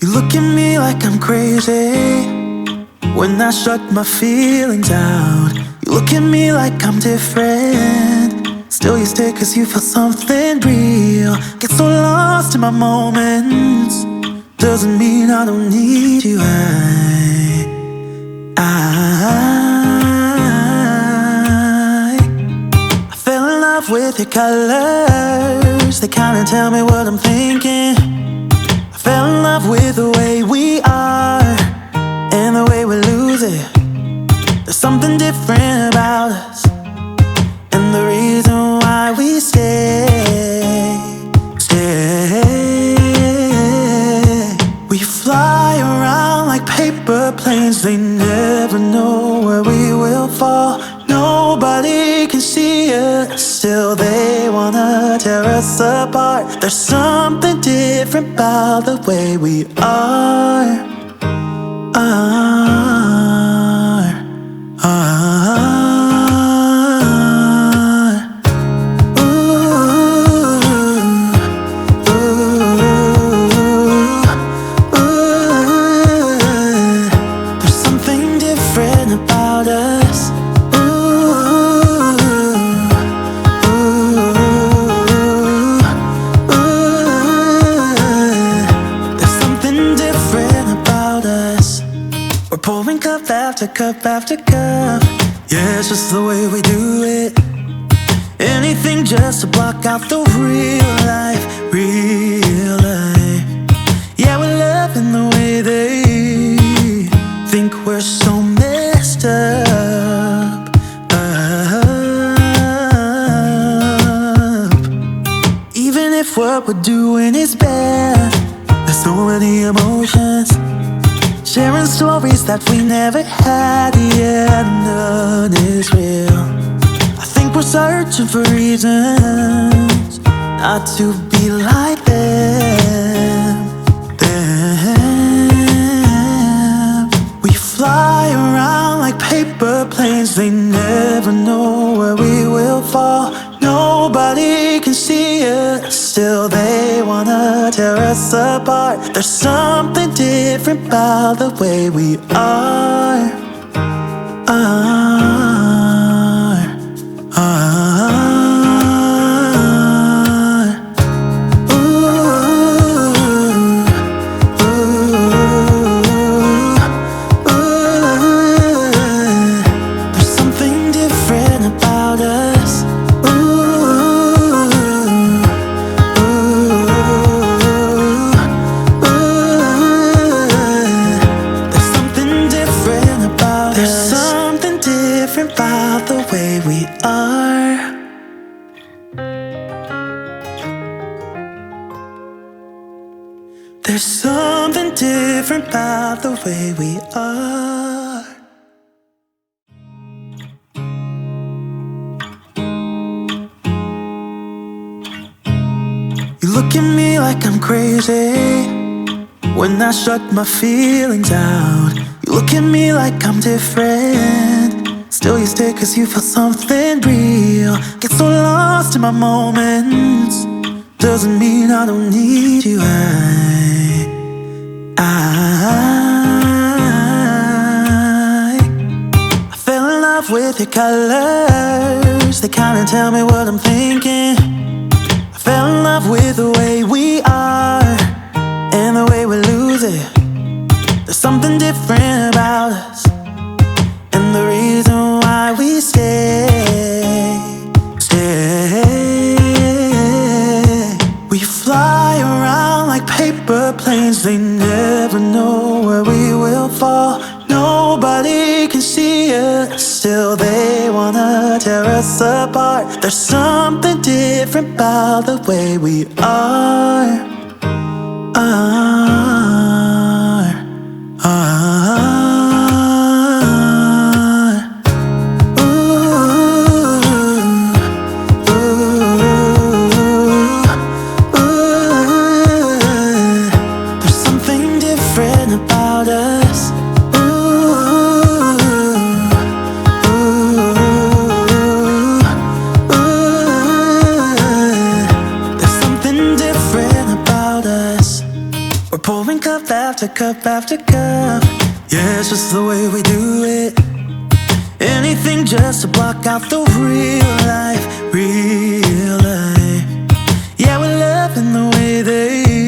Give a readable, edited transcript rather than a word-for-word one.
You look at me like I'm crazy when I shut my feelings out. You look at me like I'm different, still you stay cause you feel something real. Get so lost in my moments, doesn't mean I don't need you. I fell in love with your colors, they kinda tell me what I'm thinking. I fell in love with the way we are and the way we lose it. There's something different about us, and the reason why we stay. We fly around like paper planes, they never know where we will fall. Nobody can see us, still they wanna tear us apart. There's something different about the way we are. There's something different about us. There's something different about us. We're pouring cup after cup after cup. Yeah, it's just the way we do it. Anything just to block out the real life, real life. Yeah, we're loving the way they think we're so messed up. Even if what we're doing is bad, there's so many emotions, sharing stories that we never had. Yeah, none is real. I think we're searching for reasons not to be like them. We fly around like paper planes, they never know where we will fall. Nobody can see us, still they wanna tear us apart. There's something different about the way we are. There's something different about us. There's something different about us. There's something different about the way we are. There's something different about the way we are. You look at me like I'm crazy when I shut my feelings out. You look at me like I'm different, still you stay cause you feel something real. Get so lost in my moments, doesn't mean I don't need you. I fell in love with your colors, they kinda tell me what I'm thinking. I fell in love with the way we are and the way we lose it. There's something different about us, and the reason why we stay. We fly around like paper planes, they never know where we will fall. Nobody can see us, still they wanna tear us apart. There's something different about the way we are. There's something different about us. There's something different about us. pouring cup after cup after cup. Yeah, it's just the way we do it. Anything just to block out the real life, real life. Yeah, we're loving the way they